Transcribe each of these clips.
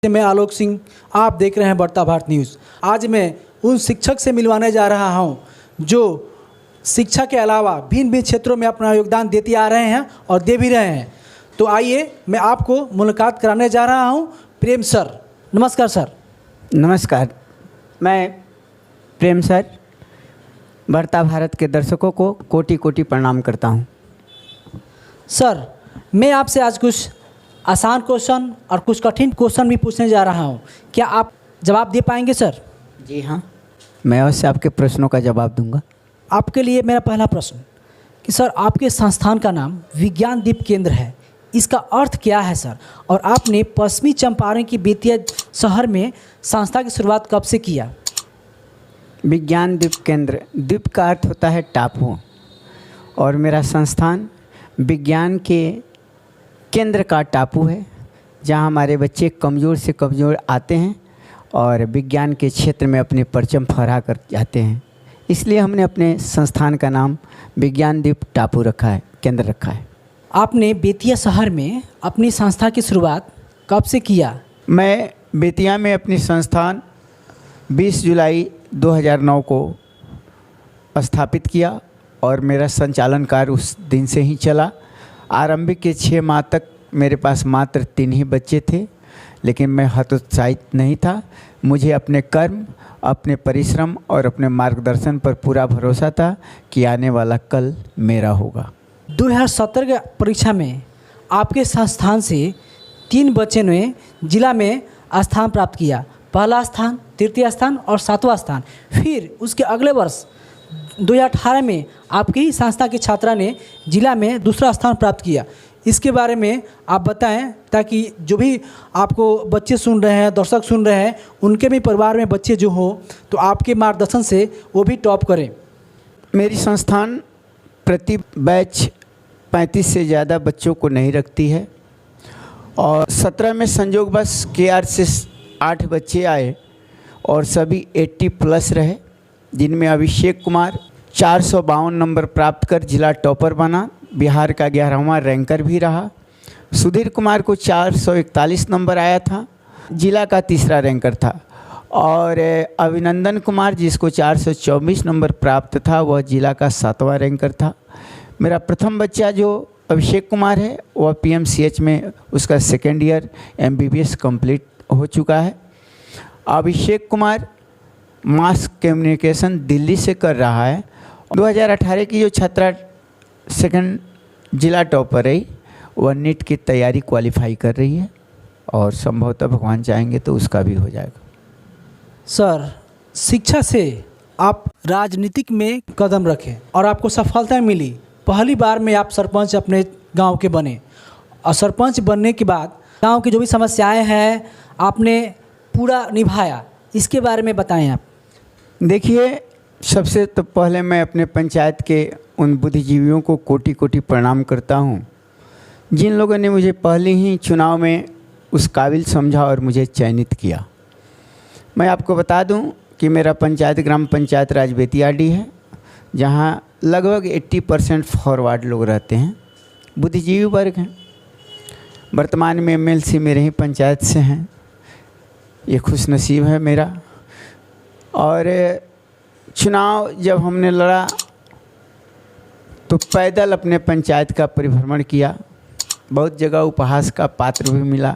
मैं आलोक सिंह, आप देख रहे हैं बढ़ता भारत न्यूज़। आज मैं उन शिक्षक से मिलवाने जा रहा हूं जो शिक्षा के अलावा भिन्न भिन्न क्षेत्रों में अपना योगदान देते आ रहे हैं और दे भी रहे हैं। तो आइए मैं आपको मुलाकात कराने जा रहा हूं प्रेम सर। नमस्कार सर। नमस्कार, मैं प्रेम सर बढ़ता भारत के दर्शकों को कोटि कोटि प्रणाम करता हूं। सर, मैं आपसे आज कुछ आसान क्वेश्चन और कुछ कठिन क्वेश्चन भी पूछने जा रहा हूं। क्या आप जवाब दे पाएंगे सर? जी हाँ, मैं अवश्य आपके प्रश्नों का जवाब दूंगा। आपके लिए मेरा पहला प्रश्न कि सर, आपके संस्थान का नाम विज्ञान दीप केंद्र है, इसका अर्थ क्या है सर? और आपने पश्चिमी चंपारण की बेतिया शहर में संस्था की शुरुआत कब से किया? विज्ञान द्वीप केंद्र, द्वीप का अर्थ होता है टापू, और मेरा संस्थान विज्ञान के केंद्र का टापू है, जहां हमारे बच्चे कमज़ोर से कमज़ोर आते हैं और विज्ञान के क्षेत्र में अपने परचम फहरा कर जाते हैं। इसलिए हमने अपने संस्थान का नाम विज्ञान द्वीप टापू रखा है, केंद्र रखा है। आपने बेतिया शहर में अपनी संस्था की शुरुआत कब से किया? मैं बेतिया में अपनी संस्थान 20 जुलाई 2009 को स्थापित किया और मेरा संचालन कार्य उस दिन से ही चला। आरंभिक के 6 माह तक मेरे पास मात्र 3 ही बच्चे थे, लेकिन मैं हतोत्साहित नहीं था। मुझे अपने कर्म, अपने परिश्रम और अपने मार्गदर्शन पर पूरा भरोसा था कि आने वाला कल मेरा होगा। 2017 के परीक्षा में आपके संस्थान से 3 बच्चे ने जिला में स्थान प्राप्त किया, पहला स्थान, तृतीय स्थान और 7वां स्थान। फिर उसके अगले वर्ष 2018 में आपकी ही संस्था की छात्रा ने जिला में दूसरा स्थान प्राप्त किया। इसके बारे में आप बताएं, ताकि जो भी आपको बच्चे सुन रहे हैं, दर्शक सुन रहे हैं, उनके भी परिवार में बच्चे जो हो तो आपके मार्गदर्शन से वो भी टॉप करें। मेरी संस्थान प्रति बैच 35 से ज़्यादा बच्चों को नहीं रखती है, और 17 में संयोगवश KR से 8 बच्चे आए और सभी 80+ रहे, जिनमें अभिषेक कुमार 452 नंबर प्राप्त कर जिला टॉपर बना, बिहार का 11वां रैंकर भी रहा। सुधीर कुमार को 441 नंबर आया था, जिला का 3रा रैंकर था। और अभिनंदन कुमार, जिसको 424 नंबर प्राप्त था, वह जिला का 7वां रैंकर था। मेरा प्रथम बच्चा जो अभिषेक कुमार है, वह PMCH में उसका 2nd ईयर MBBS कंप्लीट हो चुका है। अभिषेक कुमार मास कम्युनिकेशन दिल्ली से कर रहा है। 2018 की जो छात्रा 2nd जिला टॉपर रही, वह नीट की तैयारी क्वालिफाई कर रही है, और संभवतः भगवान चाहेंगे तो उसका भी हो जाएगा। सर, शिक्षा से आप राजनीतिक में कदम रखें और आपको सफलता मिली। पहली बार में आप सरपंच अपने गांव के बने, और सरपंच बनने के बाद गांव की जो भी समस्याएं हैं आपने पूरा निभाया। इसके बारे में बताएं आप। देखिए, सबसे तो पहले मैं अपने पंचायत के उन बुद्धिजीवियों को कोटि कोटि प्रणाम करता हूँ, जिन लोगों ने मुझे पहले ही चुनाव में उस काबिल समझा और मुझे चयनित किया। मैं आपको बता दूं कि मेरा पंचायत ग्राम पंचायत राज बेतियाडी है, जहाँ लगभग 80% फॉरवर्ड लोग रहते हैं, बुद्धिजीवी वर्ग हैं। वर्तमान में MLC मेरे ही पंचायत से हैं, ये खुशनसीब है मेरा। और चुनाव जब हमने लड़ा तो पैदल अपने पंचायत का परिभ्रमण किया, बहुत जगह उपहास का पात्र भी मिला।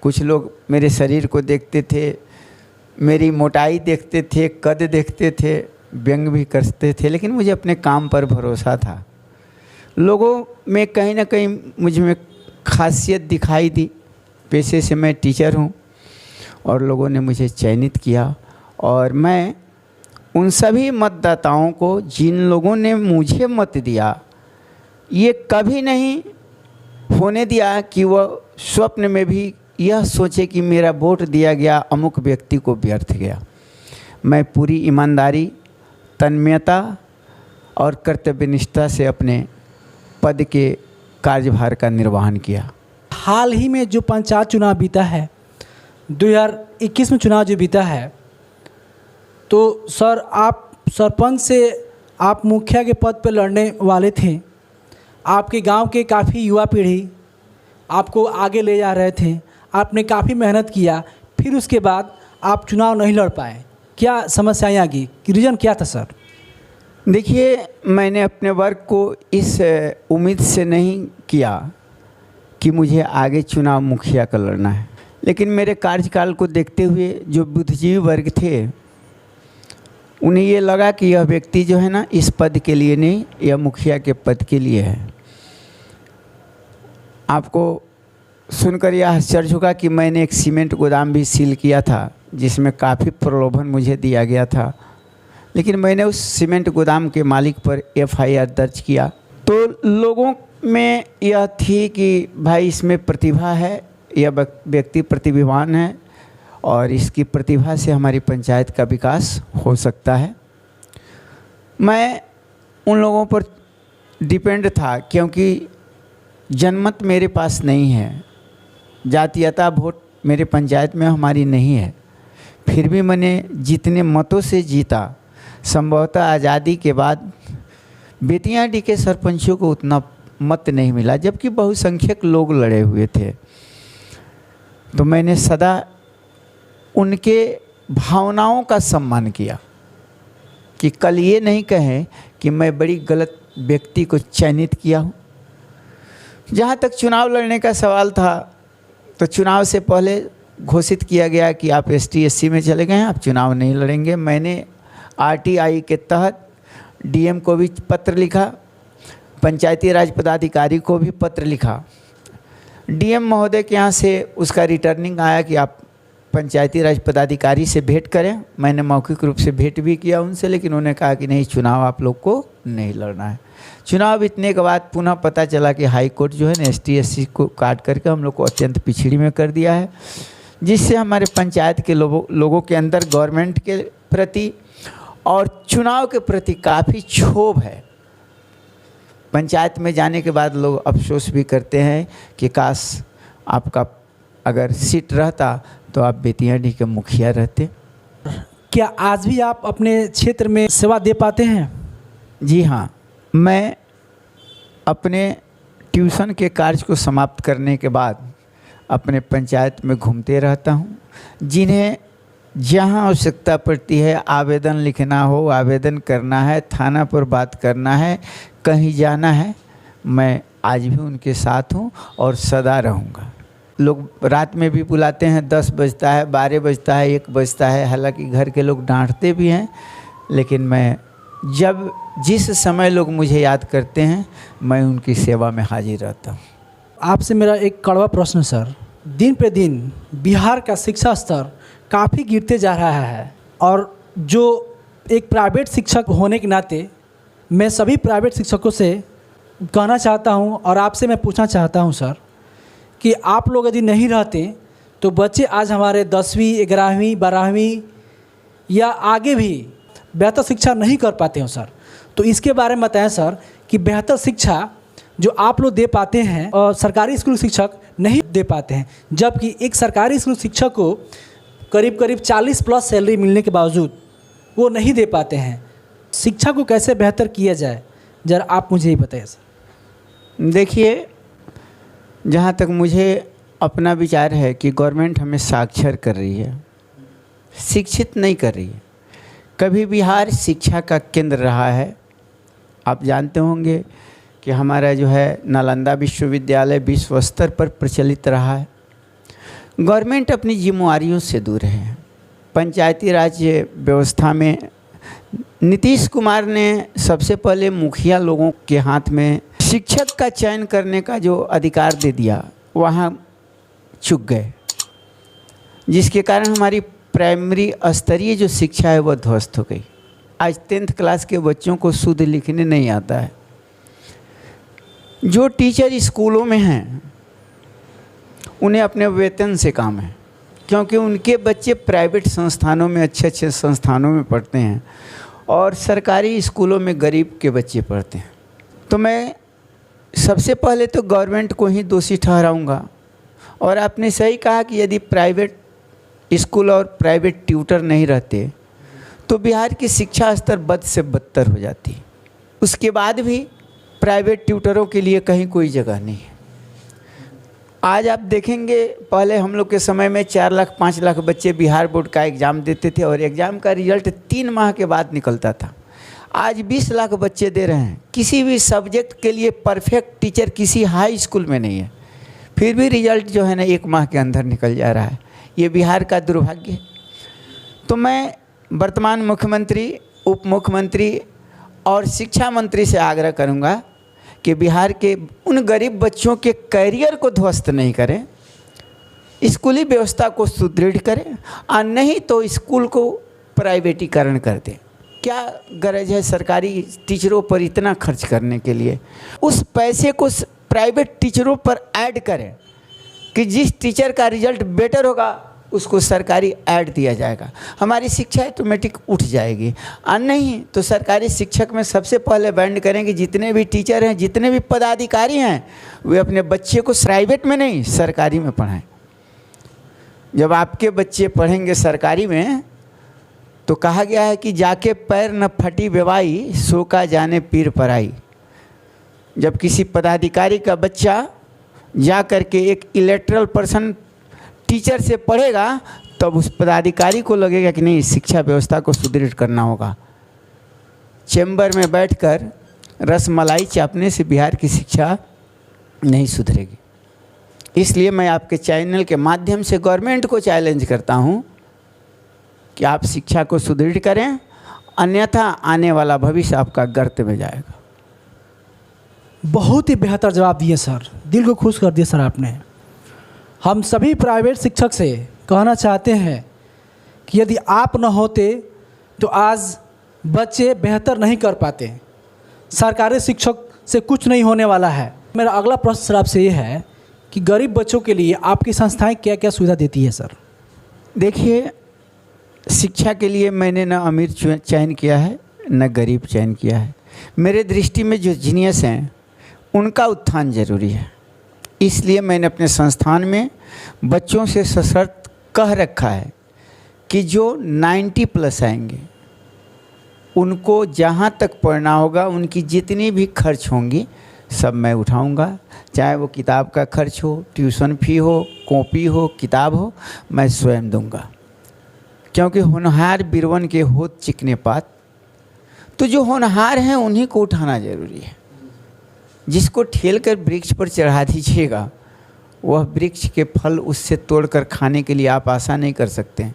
कुछ लोग मेरे शरीर को देखते थे, मेरी मोटाई देखते थे, कद देखते थे, व्यंग भी करते थे, लेकिन मुझे अपने काम पर भरोसा था। लोगों में कहीं ना कहीं मुझ में खासियत दिखाई दी। पेशे से मैं टीचर हूँ और लोगों ने मुझे चयनित किया, और मैं उन सभी मतदाताओं को, जिन लोगों ने मुझे मत दिया, ये कभी नहीं होने दिया कि वह स्वप्न में भी यह सोचे कि मेरा वोट दिया गया अमुक व्यक्ति को व्यर्थ गया। मैं पूरी ईमानदारी, तन्मयता और कर्तव्यनिष्ठा से अपने पद के कार्यभार का निर्वहन किया। हाल ही में जो पंचायत चुनाव बीता है, 2021 में चुनाव जो बीता है, तो सर आप सरपंच से आप मुखिया के पद पर लड़ने वाले थे। आपके गांव के काफ़ी युवा पीढ़ी आपको आगे ले जा रहे थे। आपने काफ़ी मेहनत किया, फिर उसके बाद आप चुनाव नहीं लड़ पाए, क्या समस्याएं आ गई, कि रीज़न क्या था सर? देखिए, मैंने अपने वर्क को इस उम्मीद से नहीं किया कि मुझे आगे चुनाव मुखिया का लड़ना है, लेकिन मेरे कार्यकाल को देखते हुए जो बुद्धिजीवी वर्ग थे, उन्हें ये लगा कि यह व्यक्ति जो है ना, इस पद के लिए नहीं, यह मुखिया के पद के लिए है। आपको सुनकर यह आश्चर्य होगा कि मैंने एक सीमेंट गोदाम भी सील किया था, जिसमें काफ़ी प्रलोभन मुझे दिया गया था, लेकिन मैंने उस सीमेंट गोदाम के मालिक पर एफआईआर दर्ज किया। तो लोगों में यह थी कि भाई इसमें प्रतिभा है, यह व्यक्ति प्रतिभावान है और इसकी प्रतिभा से हमारी पंचायत का विकास हो सकता है। मैं उन लोगों पर डिपेंड था, क्योंकि जनमत मेरे पास नहीं है, जातीयता वोट मेरे पंचायत में हमारी नहीं है। फिर भी मैंने जितने मतों से जीता, संभवतः आज़ादी के बाद बेतियाडीह के सरपंचों को उतना मत नहीं मिला, जबकि बहुसंख्यक लोग लड़े हुए थे। तो मैंने सदा उनके भावनाओं का सम्मान किया कि कल ये नहीं कहें कि मैं बड़ी गलत व्यक्ति को चयनित किया हूँ। जहाँ तक चुनाव लड़ने का सवाल था, तो चुनाव से पहले घोषित किया गया कि आप ST/SC में चले गए हैं, आप चुनाव नहीं लड़ेंगे। मैंने RTI के तहत DM को भी पत्र लिखा, पंचायती राज पदाधिकारी को भी पत्र लिखा। DM महोदय के यहाँ से उसका रिटर्निंग आया कि आप पंचायती राज पदाधिकारी से भेंट करें। मैंने मौखिक रूप से भेंट भी किया उनसे, लेकिन उन्होंने कहा कि नहीं, चुनाव आप लोग को नहीं लड़ना है। चुनाव बीतने के बाद पुनः पता चला कि हाई कोर्ट जो है ना, ST/SC को काट करके हम लोग को अत्यंत पिछड़ी में कर दिया है, जिससे हमारे पंचायत के लोगों के अंदर गवर्नमेंट के प्रति और चुनाव के प्रति काफ़ी क्षोभ है। पंचायत में जाने के बाद लोग अफसोस भी करते हैं कि काश आपका अगर सीट रहता तो आप बेतियाडीह के मुखिया रहते। क्या आज भी आप अपने क्षेत्र में सेवा दे पाते हैं? जी हाँ, मैं अपने ट्यूशन के कार्य को समाप्त करने के बाद अपने पंचायत में घूमते रहता हूँ। जिन्हें जहाँ आवश्यकता पड़ती है, आवेदन लिखना हो, आवेदन करना है, थाना पर बात करना है, कहीं जाना है, मैं आज भी उनके साथ हूँ और सदा रहूँगा। लोग रात में भी बुलाते हैं, 10 बजता है, 12 बजता है, 1 बजता है, हालांकि घर के लोग डांटते भी हैं, लेकिन मैं जिस समय लोग मुझे याद करते हैं, मैं उनकी सेवा में हाजिर रहता हूँ। आपसे मेरा एक कड़वा प्रश्न सर, दिन पे दिन बिहार का शिक्षा स्तर काफ़ी गिरते जा रहा है, और जो एक प्राइवेट शिक्षक होने के नाते मैं सभी प्राइवेट शिक्षकों से कहना चाहता हूं और आपसे मैं पूछना चाहता हूं सर, कि आप लोग यदि नहीं रहते तो बच्चे आज हमारे 10वीं 11वीं 12वीं या आगे भी बेहतर शिक्षा नहीं कर पाते हो सर। तो इसके बारे में बताएं सर कि बेहतर शिक्षा जो आप लोग दे पाते हैं और सरकारी स्कूल शिक्षक नहीं दे पाते हैं, जबकि एक सरकारी स्कूल शिक्षक को करीब 40+ सैलरी मिलने के बावजूद वो नहीं दे पाते हैं। शिक्षा को कैसे बेहतर किया जाए, ज़रा आप मुझे ये बताइए सर। देखिए, जहाँ तक मुझे अपना विचार है कि गवर्नमेंट हमें साक्षर कर रही है, शिक्षित नहीं कर रही है। कभी बिहार शिक्षा का केंद्र रहा है। आप जानते होंगे कि हमारा जो है नालंदा विश्वविद्यालय विश्व स्तर पर प्रचलित रहा है। गवर्नमेंट अपनी जिम्मेवारियों से दूर है। पंचायती राज व्यवस्था में नीतीश कुमार ने सबसे पहले मुखिया लोगों के हाथ में शिक्षक का चयन करने का जो अधिकार दे दिया, वहाँ चूक गए, जिसके कारण हमारी प्राइमरी स्तरीय जो शिक्षा है वह ध्वस्त हो गई। आज 10th क्लास के बच्चों को शुद्ध लिखने नहीं आता है। जो टीचर स्कूलों में हैं उन्हें अपने वेतन से काम है, क्योंकि उनके बच्चे प्राइवेट संस्थानों में, अच्छे संस्थानों में पढ़ते हैं और सरकारी स्कूलों में गरीब के बच्चे पढ़ते हैं। तो मैं सबसे पहले तो गवर्नमेंट को ही दोषी ठहराऊंगा। और आपने सही कहा कि यदि प्राइवेट स्कूल और प्राइवेट ट्यूटर नहीं रहते तो बिहार की शिक्षा स्तर बद से बदतर हो जाती। उसके बाद भी प्राइवेट ट्यूटरों के लिए कहीं कोई जगह नहीं है। आज आप देखेंगे, पहले हम लोग के समय में 4 लाख 5 लाख बच्चे बिहार बोर्ड का एग्ज़ाम देते थे और एग्ज़ाम का रिजल्ट 3 माह के बाद निकलता था। आज 20 लाख बच्चे दे रहे हैं। किसी भी सब्जेक्ट के लिए परफेक्ट टीचर किसी हाई स्कूल में नहीं है, फिर भी रिजल्ट जो है ना 1 माह के अंदर निकल जा रहा है। ये बिहार का दुर्भाग्य है। तो मैं वर्तमान मुख्यमंत्री, उप मुख्यमंत्री और शिक्षा मंत्री से आग्रह करूंगा कि बिहार के उन गरीब बच्चों के करियर को ध्वस्त नहीं करें, स्कूली व्यवस्था को सुदृढ़ करें, और नहीं तो स्कूल को प्राइवेटीकरण कर दें। क्या गरज है सरकारी टीचरों पर इतना खर्च करने के लिए? उस पैसे को प्राइवेट टीचरों पर ऐड करें कि जिस टीचर का रिजल्ट बेटर होगा उसको सरकारी ऐड दिया जाएगा, हमारी शिक्षा ऑटोमेटिक उठ जाएगी। और नहीं तो सरकारी शिक्षक में सबसे पहले बैंड करेंगे जितने भी टीचर हैं, जितने भी पदाधिकारी हैं, वे अपने बच्चे को प्राइवेट में नहीं सरकारी में पढ़ाएं। जब आपके बच्चे पढ़ेंगे सरकारी में तो कहा गया है कि जाके पैर न फटी बेवाई, सो का जाने पीर पराई। जब किसी पदाधिकारी का बच्चा जा कर के एक इलेक्टरल पर्सन टीचर से पढ़ेगा तब उस पदाधिकारी को लगेगा कि नहीं, शिक्षा व्यवस्था को सुदृढ़ करना होगा। चैम्बर में बैठकर रसमलाई चापने से बिहार की शिक्षा नहीं सुधरेगी। इसलिए मैं आपके चैनल के माध्यम से गवर्नमेंट को चैलेंज करता हूँ कि आप शिक्षा को सुदृढ़ करें, अन्यथा आने वाला भविष्य आपका गर्त में जाएगा। बहुत ही बेहतर जवाब दिए सर, दिल को खुश कर दिया सर आपने। हम सभी प्राइवेट शिक्षक से कहना चाहते हैं कि यदि आप न होते तो आज बच्चे बेहतर नहीं कर पाते। सरकारी शिक्षक से कुछ नहीं होने वाला है। मेरा अगला प्रश्न सर आपसे ये है कि गरीब बच्चों के लिए आपकी संस्थाएं क्या क्या सुविधा देती है सर? देखिए, शिक्षा के लिए मैंने न अमीर चयन किया है न गरीब चयन किया है। मेरे दृष्टि में जो जीनियस हैं उनका उत्थान जरूरी है। इसलिए मैंने अपने संस्थान में बच्चों से सशर्त कह रखा है कि जो 90+ आएंगे उनको जहाँ तक पढ़ना होगा, उनकी जितनी भी खर्च होंगी सब मैं उठाऊंगा। चाहे वो किताब का खर्च हो, ट्यूशन फी हो, कॉपी हो, किताब हो, मैं स्वयं दूंगा। क्योंकि होनहार बिरवन के होत चिकने पात। तो जो होनहार हैं उन्हीं को उठाना जरूरी है। जिसको ठेल कर वृक्ष पर चढ़ा दीजिएगा, वह वृक्ष के फल उससे तोड़कर खाने के लिए आप आशा नहीं कर सकते हैं।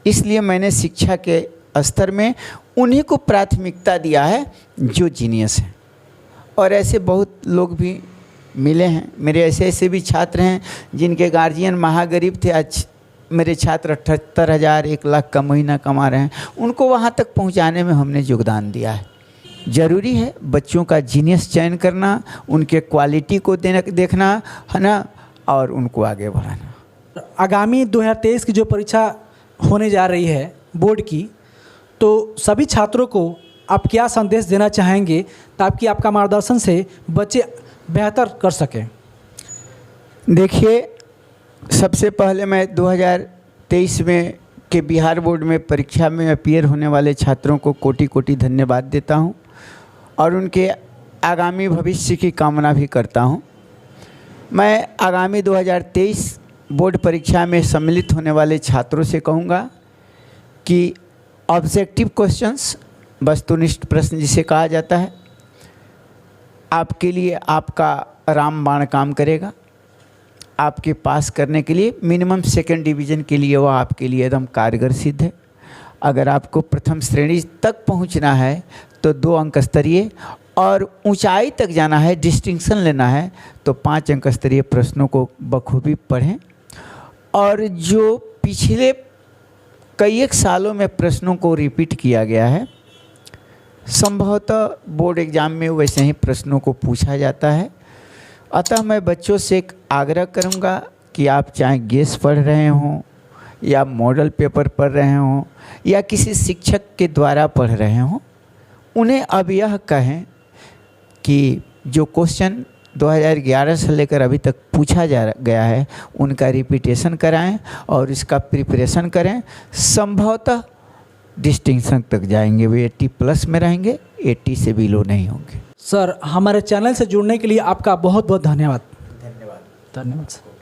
इसलिए मैंने शिक्षा के स्तर में उन्हीं को प्राथमिकता दिया है जो जीनियस हैं। और ऐसे बहुत लोग भी मिले हैं, मेरे ऐसे ऐसे भी छात्र हैं जिनके गार्जियन महागरीब थे, आज मेरे छात्र 78,000 1 लाख का महीना कमा रहे हैं। उनको वहाँ तक पहुँचाने में हमने योगदान दिया है। ज़रूरी है बच्चों का जीनियस चयन करना, उनके क्वालिटी को देखना है ना, और उनको आगे बढ़ाना। आगामी 2023 की जो परीक्षा होने जा रही है बोर्ड की, तो सभी छात्रों को आप क्या संदेश देना चाहेंगे ताकि आपका मार्गदर्शन से बच्चे बेहतर कर सकें? देखिए, सबसे पहले मैं 2023 में के बिहार बोर्ड में परीक्षा में अपीयर होने वाले छात्रों को कोटि कोटि धन्यवाद देता हूं और उनके आगामी भविष्य की कामना भी करता हूं। मैं आगामी 2023 बोर्ड परीक्षा में सम्मिलित होने वाले छात्रों से कहूँगा कि ऑब्जेक्टिव क्वेश्चंस, वस्तुनिष्ठ प्रश्न जिसे कहा जाता है, आपके लिए आपका रामबाण काम करेगा। आपके पास करने के लिए मिनिमम 2nd डिवीज़न के लिए वह आपके लिए एकदम कारगर सिद्ध है। अगर आपको प्रथम श्रेणी तक पहुंचना है तो 2 अंक स्तरीय और ऊंचाई तक जाना है, डिस्टिंक्शन लेना है, तो 5 अंक स्तरीय प्रश्नों को बखूबी पढ़ें। और जो पिछले कई एक सालों में प्रश्नों को रिपीट किया गया है, संभवतः बोर्ड एग्ज़ाम में वैसे ही प्रश्नों को पूछा जाता है। अतः मैं बच्चों से एक आग्रह करूंगा कि आप चाहे गेस पढ़ रहे हों या मॉडल पेपर पढ़ रहे हों या किसी शिक्षक के द्वारा पढ़ रहे हों, उन्हें अब यह कहें कि जो क्वेश्चन 2011 से लेकर अभी तक पूछा जा गया है उनका रिपीटेशन कराएं और इसका प्रिपरेशन करें। संभवतः डिस्टिंक्शन तक जाएंगे, वे 80+ में रहेंगे, 80 से बिलो नहीं होंगे। सर, हमारे चैनल से जुड़ने के लिए आपका बहुत बहुत धन्यवाद। धन्यवाद। धन्यवाद सर।